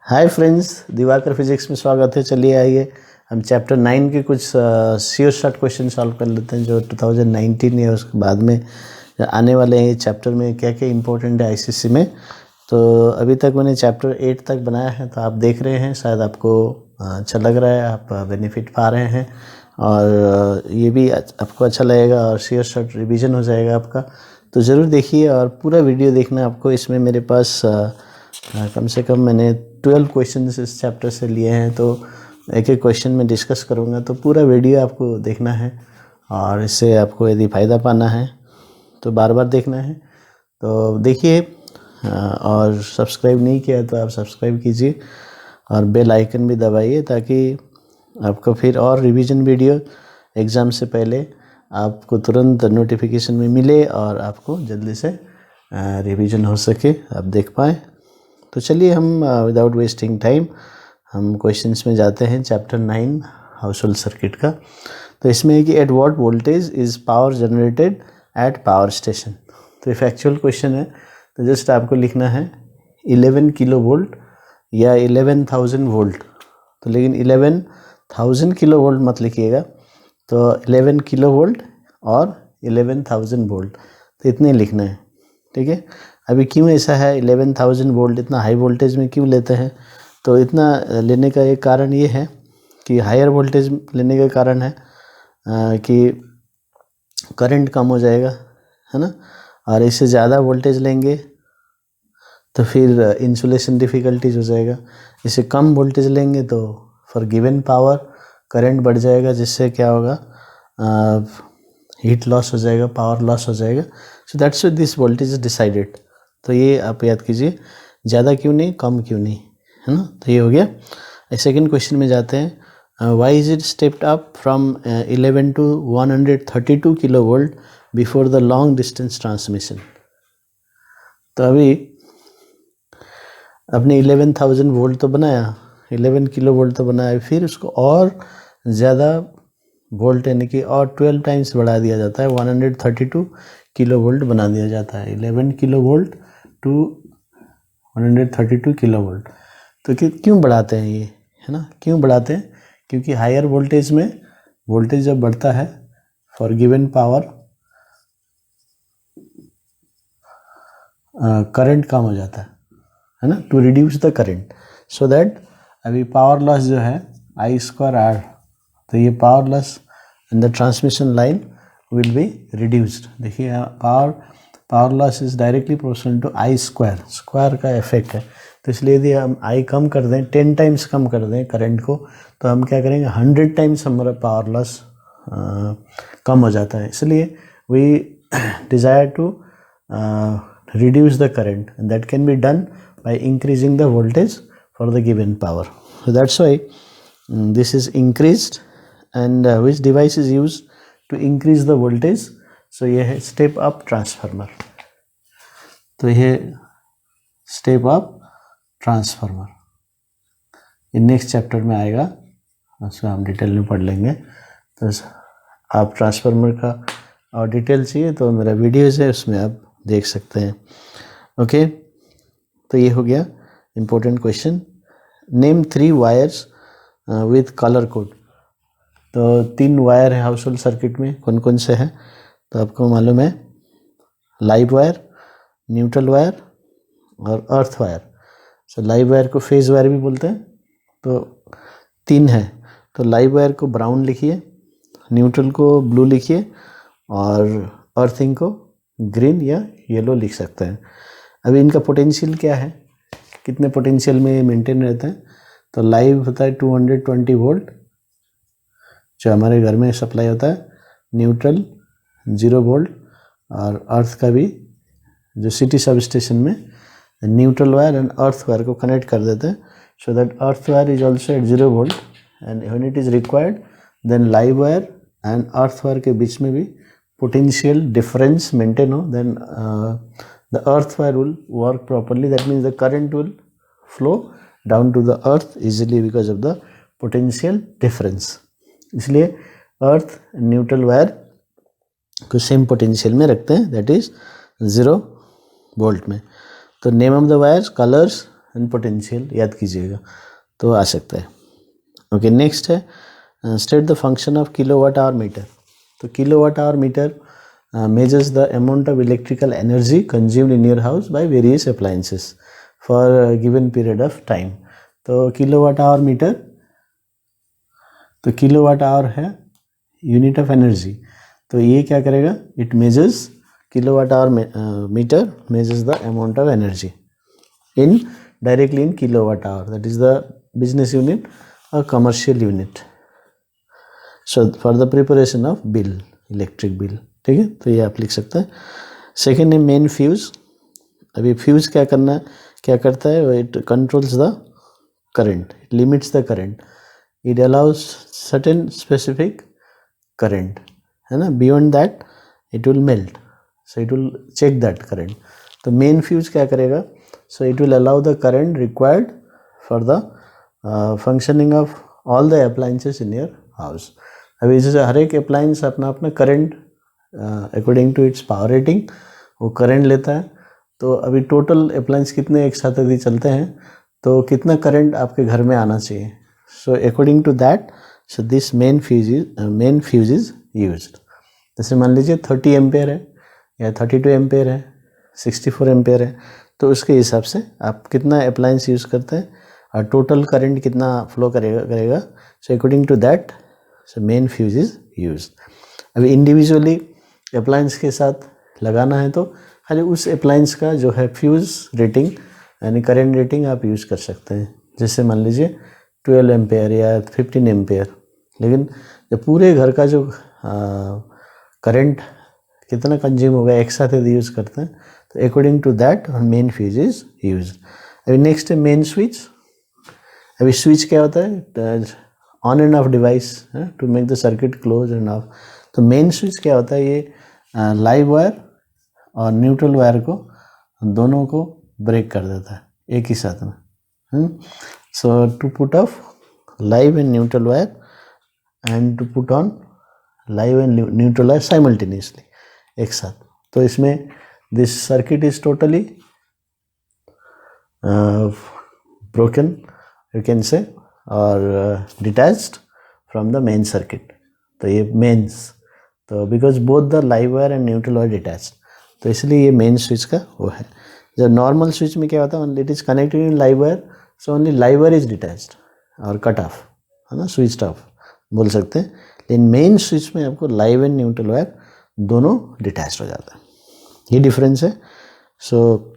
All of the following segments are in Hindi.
हाय फ्रेंड्स, दिवाकर फिजिक्स में स्वागत है। चलिए आइए हम चैप्टर 9 के कुछ सीओ शॉर्ट क्वेश्चन सॉल्व कर लेते हैं जो 2019 या उसके बाद में आने वाले हैं। चैप्टर में क्या क्या इंपॉर्टेंट है आईसीसी में। तो अभी तक मैंने चैप्टर 8 तक बनाया है, तो आप देख रहे हैं, शायद आपको अच्छा लग रहा है, आप बेनिफिट पा रहे हैं और ये भी आपको अच्छा लगेगा और सीओ शॉर्ट रिवीजन हो जाएगा आपका। तो ज़रूर देखिए और पूरा वीडियो देखना आपको। इसमें मेरे पास कम से कम मैंने 12 क्वेश्चन इस चैप्टर से लिए हैं, तो एक एक क्वेश्चन में डिस्कस करूँगा। तो पूरा वीडियो आपको देखना है और इससे आपको यदि फ़ायदा पाना है तो बार बार देखना है। तो देखिए और सब्सक्राइब नहीं किया तो आप सब्सक्राइब कीजिए और बेल आइकन भी दबाइए ताकि आपको फिर और रिवीजन वीडियो एग्ज़ाम से पहले आपको तुरंत नोटिफिकेशन में मिले और आपको जल्दी से रिवीजन हो सके, आप देख पाएँ। तो चलिए हम विदाउट वेस्टिंग टाइम हम क्वेश्चंस में जाते हैं। चैप्टर 9 हाउस होल्ड सर्किट का। तो इसमें है कि eight what voltage is power generated at power station. तो ये फैक्चुअल क्वेश्चन है, तो जस्ट आपको लिखना है 11 किलो वोल्ट या 11,000 वोल्ट। तो लेकिन 11,000 किलो वोल्ट मत लिखिएगा, तो 11 किलो वोल्ट और 11,000 वोल्ट, तो इतने लिखना है, ठीक है। अभी क्यों ऐसा है 11,000 वोल्ट इतना हाई वोल्टेज में क्यों लेते हैं? तो इतना लेने का एक कारण ये है कि हायर वोल्टेज लेने का कारण है कि करंट कम हो जाएगा, है ना। और इससे ज़्यादा वोल्टेज लेंगे तो फिर इंसुलेशन डिफ़िकल्टीज हो जाएगा। इससे कम वोल्टेज लेंगे तो फॉर गिवन पावर करंट बढ़ जाएगा, जिससे क्या होगा, हीट लॉस हो जाएगा, पावर लॉस हो जाएगा। So that's why this voltage is decided. तो ये आप याद कीजिए, ज़्यादा क्यों नहीं, कम क्यों नहीं, है ना। तो ये हो गया। सेकेंड क्वेश्चन में जाते हैं। Why is it stepped up from 11 to 132 kilo volt before the long distance transmission. तो अभी आपने 11,000 वोल्ट तो बनाया, 11 किलो वोल्ट तो बनाया, फिर उसको और ज़्यादा वोल्ट यानी कि और 12 टाइम्स बढ़ा दिया जाता है, 132 किलो वोल्ट बना दिया जाता है। 11 kilo volt to 132 kilo volt. तो क्यों बढ़ाते हैं ये, है ना, क्यों बढ़ाते हैं? क्योंकि हायर वोल्टेज में वोल्टेज जब बढ़ता है फॉर गिवन पावर करंट कम हो जाता है ना, to reduce the current, so that अभी पावर लॉस जो है I²R, तो ये power loss in the transmission line will be reduced. देखिए power loss is directly proportional to I², square का इफेक्ट है। तो इसलिए यदि हम I कम कर दें, 10 टाइम्स कम कर दें करंट को, तो हम क्या करेंगे, 100 टाइम्स हमारा पावर लॉस कम हो जाता है। इसलिए we desire to reduce the current, and that can be done by increasing the voltage for the given power. So that's why this is increased, and which device is used to increase the voltage? So ये है step up transformer. तो ये step up transformer ये नेक्स्ट चैप्टर में आएगा, उसमें हम डिटेल में पढ़ लेंगे। तो आप ट्रांसफार्मर का और डिटेल चाहिए तो मेरा वीडियोज़ है, उसमें आप देख सकते हैं। ओके, तो ये हो गया important question. Name 3 wires with colour code. तो 3 वायर है हाउस होल्ड सर्किट में, कौन कौन से हैं? तो आपको मालूम है, लाइव वायर, न्यूट्रल वायर और अर्थ वायर। सो लाइव वायर को फेज वायर भी बोलते हैं। तो 3 है, तो लाइव वायर को ब्राउन लिखिए, न्यूट्रल को ब्लू लिखिए और अर्थिंग को ग्रीन या येलो लिख सकते हैं। अभी इनका पोटेंशियल क्या है, कितने पोटेंशियल में मेंटेन रहते हैं? तो लाइव होता है 220 वोल्ट जो हमारे घर में सप्लाई होता है, न्यूट्रल 0 वोल्ट और अर्थ का भी जो सिटी सब स्टेशन में neutral wire and earth wire को कनेक्ट कर देते हैं, so that earth wire is also at 0 volt and when it is required then live wire and earth wire के बीच में भी potential difference maintain हो, then the earth wire will work properly. That means the current will flow down to the earth easily because of the potential difference. इसलिए earth neutral wire को सेम पोटेंशियल में रखते हैं, that is 0 वोल्ट में। तो name of the wires, colours, and potential याद कीजिएगा तो आ सकता है। ओके, नेक्स्ट है state the function of kilowatt hour meter. तो kilowatt hour meter measures the amount of electrical energy consumed in your house by various appliances for a given period of time। तो किलोवाट आवर मीटर, तो किलोवाट आवर है यूनिट ऑफ एनर्जी, तो ये क्या करेगा, it measures, kilowatt hour meter measures the amount of energy in directly in kilowatt hour, that is the business unit और commercial unit. So for the preparation of bill, electric bill, ठीक है, तो ये आप लिख सकते हैं। सेकेंड है मेन फ्यूज। अभी फ्यूज क्या करता है, it controls the current, it limits the current, it allows certain specific current, है ना, beyond that it will melt, so it will check that current. तो मेन फ्यूज क्या करेगा, so it will allow the current required for the functioning of all the appliances in your house. अभी जैसे हर एक अप्लायंस अपना अपना current according to its power rating वो करंट लेता है। तो अभी टोटल अप्लायंस कितने एक साथ यदि चलते हैं तो कितना करंट आपके घर में आना चाहिए, so according to that, so this main fuse is used. जैसे मान लीजिए 30 एम्पेयर है या 32 एम्पेयर है, 64 एम्पेयर है, तो उसके हिसाब से आप कितना अप्लायंस यूज़ करते हैं और टोटल करंट कितना फ्लो करेगा, so according to that, so main fuse is used. अभी इंडिविजुअली अप्लायंस के साथ लगाना है तो खाली उस अप्लायंस का जो है फ्यूज़ रेटिंग यानी करंट रेटिंग आप यूज़ कर सकते हैं। जैसे मान लीजिए 12 एम्पेयर या 15 एम्पेयर, लेकिन जब पूरे घर का जो करंट कितना कंज्यूम होगा एक साथ यदि यूज़ करते हैं तो according to that main fuse is use. अभी नेक्स्ट है मेन स्विच। अभी स्विच क्या होता है, on and off device to make the circuit close and off. तो मेन स्विच क्या होता है, ये लाइव वायर और न्यूट्रल वायर को दोनों को ब्रेक कर देता है एक ही साथ में। So to put off live and neutral wire and to put on live and neutral wire simultaneously एक साथ। तो इसमें this circuit is totally broken you can say और detached from the main circuit. तो ये मेन्स, तो because both the live wire and neutral wire detached, तो इसलिए ये मेन स्विच का वो है। जब नॉर्मल स्विच में क्या होता है, it is connected in live wire, so only live wire is detached और कट ऑफ, है ना, स्विच ऑफ बोल सकते हैं। लेकिन मेन स्विच में आपको लाइव एंड न्यूट्रल वायर दोनों डिटैच्ड हो जाता है, ये डिफरेंस है। सो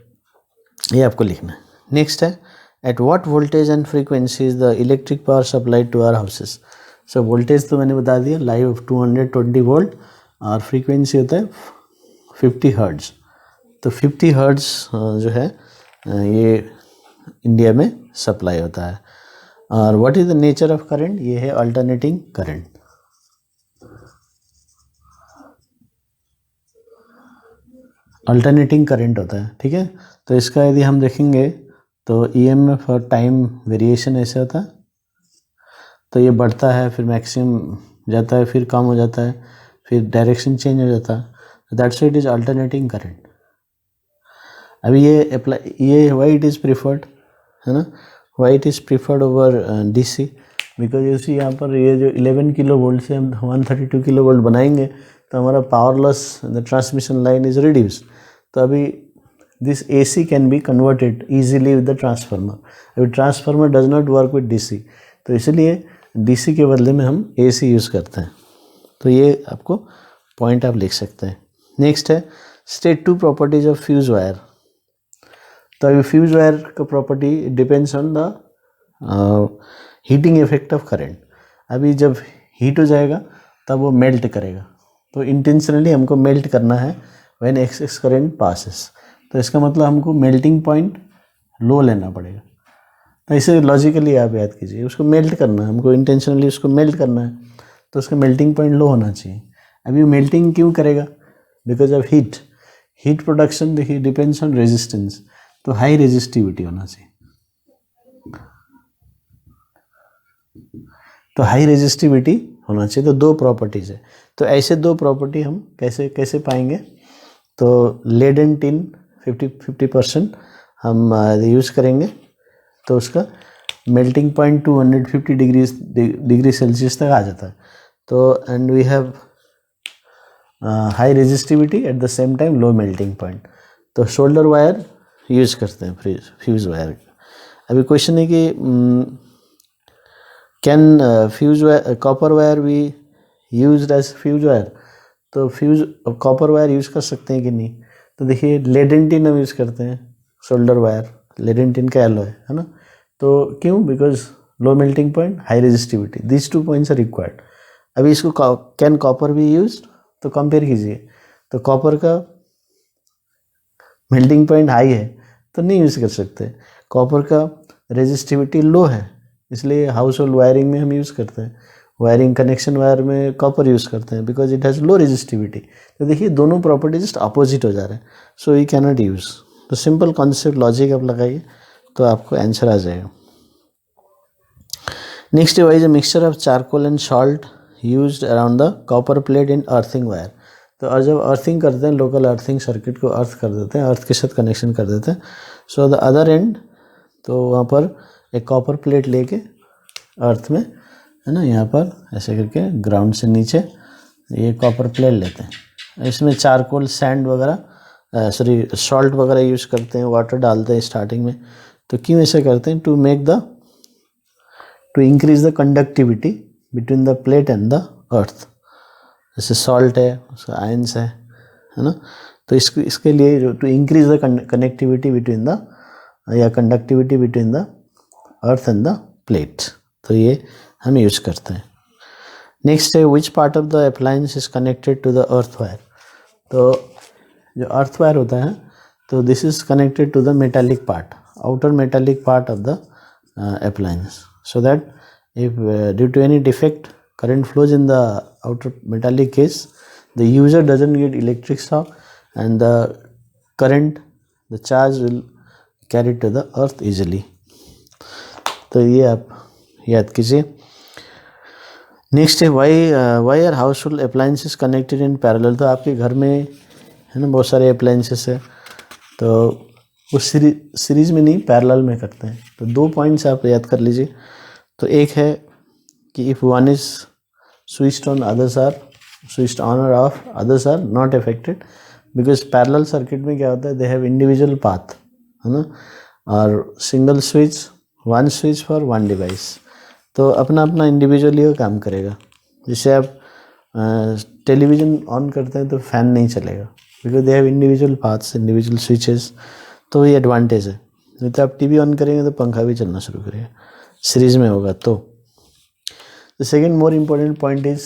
ये आपको लिखना है। नेक्स्ट है at what voltage and frequency is the electric power supplied to our houses. So voltage तो मैंने बता दिया, लाइव 220 वोल्ट और फ्रीक्वेंसी होता है 50 हर्ट्ज। तो 50 हर्ट्ज जो है ये इंडिया में सप्लाई होता है। और what is the nature of current, ये है अल्टरनेटिंग करंट। अल्टरनेटिंग करंट होता है, ठीक है। तो इसका यदि हम देखेंगे तो ईएमएफ और टाइम वेरिएशन ऐसे होता है, तो ये बढ़ता है फिर मैक्सिमम जाता है फिर कम हो जाता है फिर डायरेक्शन चेंज हो जाता है, that's it is alternating current. अभी ये वाई इट इज़ प्रीफर्ड, है ना, why it is preferred over DC, because इसी यहाँ पर ये जो 11 किलो वोल्ट से हम 132 किलो वोल्ट बनाएंगे तो हमारा power loss the transmission line is reduce. तो अभी this AC can be converted easily with the transformer. अभी transformer does not work with DC, तो इसलिए DC के बदले में हम AC यूज़ करते हैं। तो ये आपको पॉइंट आप लिख सकते हैं। नेक्स्ट है state 2 properties of fuse wire. तो अभी फ्यूज वायर का property depends on the heating effect of current. अभी जब हीट हो जाएगा तब वो मेल्ट करेगा, तो इंटेंशनली हमको मेल्ट करना है व्हेन एक्सेस करंट पासेस। तो इसका मतलब हमको मेल्टिंग पॉइंट लो लेना पड़ेगा। तो इसे लॉजिकली आप याद कीजिए, उसको मेल्ट करना है हमको, इंटेंशनली उसको मेल्ट करना है, तो उसका मेल्टिंग पॉइंट लो होना चाहिए। अभी मेल्टिंग क्यों करेगा, बिकॉज ऑफ हीट प्रोडक्शन देखिए डिपेंड्स ऑन रेजिस्टेंस, तो हाई रेजिस्टिविटी होना चाहिए। तो हाई रेजिस्टिविटी होना चाहिए। तो दो प्रॉपर्टीज़ है, तो ऐसे दो प्रॉपर्टी हम कैसे पाएंगे। तो लेड एंड टिन 50% हम यूज़ करेंगे तो उसका मेल्टिंग पॉइंट 250 डिग्री सेल्सियस तक आ जाता है. तो and we have high resistivity at the same time low melting point. तो शोल्डर वायर यूज करते हैं फ्यूज वायर. अभी क्वेश्चन है कि can fuse wire copper wire be used as fuse wire. तो फ्यूज कॉपर वायर यूज़ कर सकते हैं कि नहीं. तो देखिए लेडेन टिन हम यूज़ करते हैं शोल्डर वायर. लेडेन टिन का एलो है ना. तो क्यों? Because low melting point, high resistivity, this 2 points are required. अभी इसको कैन कॉपर भी यूज, तो कंपेयर कीजिए. तो कॉपर का मेल्टिंग पॉइंट हाई है तो नहीं यूज़ कर सकते. कॉपर का रेजिस्टिविटी लो है, इसलिए हाउस होल्ड वायरिंग में हम यूज़ करते हैं. वायरिंग कनेक्शन वायर में कॉपर यूज़ करते हैं because it has low resistivity. तो देखिए दोनों प्रॉपर्टी जस्ट अपोजिट हो जा रहे हैं. So we cannot use. तो सिंपल कॉन्सेप्ट लॉजिक आप लगाइए तो आपको आंसर आ जाएगा. Next is a mixture of charcoal and salt used around the copper plate in earthing wire. तो और जब अर्थिंग करते हैं, लोकल अर्थिंग सर्किट को अर्थ कर देते हैं, अर्थ के साथ कनेक्शन कर देते हैं. सो द अदर एंड, तो वहाँ पर एक कॉपर प्लेट लेके अर्थ में, है ना, यहाँ पर ऐसे करके ग्राउंड से नीचे ये कॉपर प्लेट लेते हैं. इसमें चारकोल, सैंड वगैरह, सॉरी सॉल्ट वगैरह यूज़ करते हैं, वाटर डालते हैं स्टार्टिंग में. तो क्यों ऐसे करते हैं? To increase the conductivity between the plate and the earth. जैसे सॉल्ट है, उसका आयंस है ना. तो इसके लिए to increase the connectivity between the या conductivity between the earth and the plate. तो ये हम यूज करते हैं. नेक्स्ट है which part of the appliance is connected to the earth wire. तो जो अर्थ वायर होता है, तो this is connected to the metallic part, outer metallic part of the appliance, so that if due to any defect current flows in the outer metallic case, the user doesn't get electric shock and the current, the charge will carry to the earth easily. तो ये आप याद कीजिए. नेक्स्ट है why are household appliances connected in parallel. तो आपके घर में है ना बहुत सारे अप्लायंसेस है, तो वो सीरीज में नहीं पैरेलल में करते हैं. तो 2 पॉइंट्स आप याद कर लीजिए. तो एक है कि if one is switched on, others are switched on और off, others are not affected. Because parallel circuit में क्या होता है, दे हैव इंडिविजुअल पाथ, है ना, और single switch, one switch for one device. तो अपना अपना इंडिविजुअली वो काम करेगा. जैसे आप टेलीविज़न ऑन करते हैं तो फैन नहीं चलेगा, because they have individual paths, individual switches. तो ये एडवांटेज है. नहीं तो आप टीवी ऑन करेंगे तो पंखा भी चलना शुरू करेगा, सीरीज में होगा. तो the second more important point is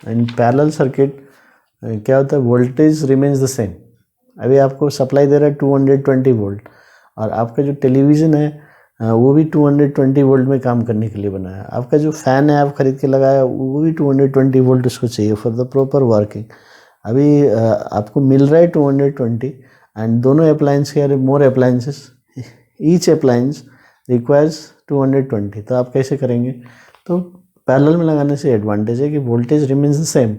in parallel circuit क्या होता है, वोल्टेज रिमेन्स द सेम. अभी आपको सप्लाई दे रहा है 220 वोल्ट, और आपका जो टेलीविज़न है वो भी 220 वोल्ट में काम करने के लिए बना है. आपका जो फ़ैन है आप खरीद के लगाया, वो भी 220 वोल्ट उसको चाहिए फॉर द प्रॉपर वर्किंग. अभी आपको मिल रहा है 220, एंड दोनों अप्लायंस के मोर अप्लायंसेस, ईच अप्लायंस रिक्वायर्स 220. तो आप कैसे करेंगे? तो पैरेलल में लगाने से एडवांटेज है कि वोल्टेज रिमेन्स द सेम.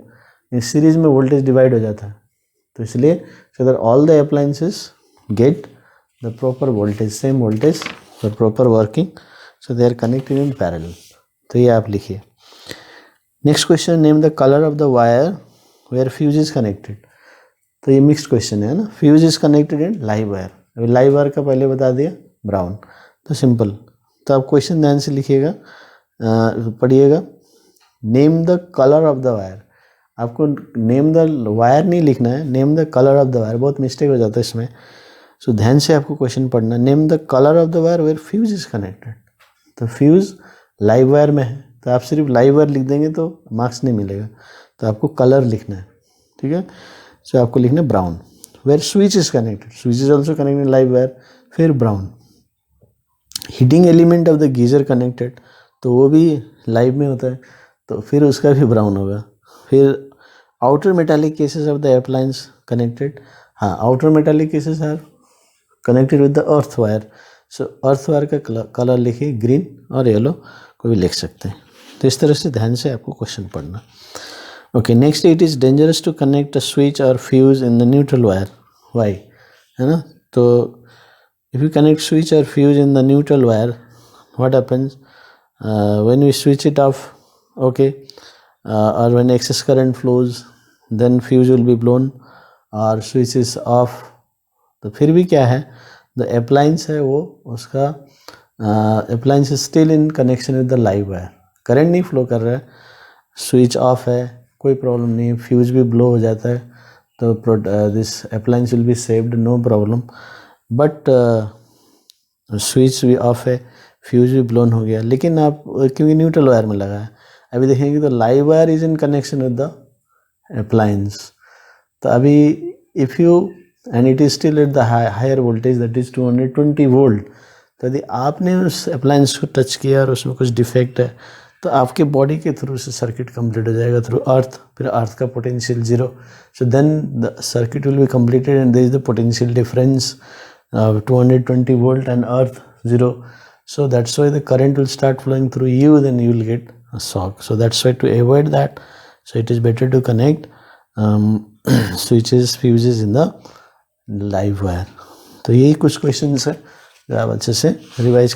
इस सीरीज में वोल्टेज डिवाइड हो जाता है, तो इसलिए so that all the appliances get the proper voltage, same voltage for proper working, so they are connected in parallel. तो ये आप लिखिए. Next question, name the colour of the wire where fuse is connected. तो ये मिक्स्ड क्वेश्चन है ना. Fuse is connected in live wire. अभी लाइव वायर का पहले बता दिया ब्राउन, तो सिंपल. तो आप क्वेश्चन ध्यान से लिखिएगा, पढ़िएगा. Name the colour of the wire. आपको नेम द वायर नहीं लिखना है, name the colour of the wire. बहुत मिस्टेक हो जाता है इसमें. सो ध्यान से आपको क्वेश्चन पढ़ना. Name the colour of the wire where fuse is connected. तो फ्यूज लाइव वायर में है, तो आप सिर्फ लाइव वायर लिख देंगे तो मार्क्स नहीं मिलेगा. तो आपको कलर लिखना है, ठीक है. सो आपको लिखना है brown. Where switch is connected, switch is also connected live wire, फिर brown. Heating element of the geyser connected, तो वो भी लाइव में होता है, तो फिर उसका भी ब्राउन होगा. फिर outer metallic cases of the appliance connected. हाँ, outer metallic cases are connected with the earth wire. So earth wire का कलर लिखिए, ग्रीन और येलो को भी लिख सकते हैं. तो इस तरह से ध्यान से आपको क्वेश्चन पढ़ना. Okay, next, it is dangerous to connect a switch और fuse in the neutral wire. Why, है ना. तो इफ़ यू कनेक्ट स्विच और fuse in the neutral wire, what happens when we switch it off, okay, or when excess current flows, then fuse will be blown और switch is off. तो फिर भी क्या है, the appliance है वो उसका appliance is still in connection with the live wire, current नहीं फ्लो कर रहा है, स्विच ऑफ है, कोई प्रॉब्लम नहीं है, फ्यूज भी ब्लो हो जाता है तो this appliance will be saved, no problem. But switch भी ऑफ है, फ्यूज भी ब्लोन हो गया, लेकिन आप क्योंकि न्यूट्रल वायर में लगा है, अभी देखेंगे तो live wire is in connection with the appliance. तो अभी if you and it is still at the higher voltage that is 220 volt, तो यदि आपने उस अप्लायंस को टच किया और उसमें कुछ डिफेक्ट है तो आपके बॉडी के थ्रू से सर्किट कंप्लीट हो जाएगा थ्रू अर्थ, फिर अर्थ का potential zero, so then the circuit will be completed and there is the potential difference 220 volt and earth 0. So that's why the current will start flowing through you, then you will get a shock. So that's why to avoid that, so it is better to connect switches, fuses in the live wire. तो यही कुछ क्वेश्चंस है जो आप अच्छे से रिवाइज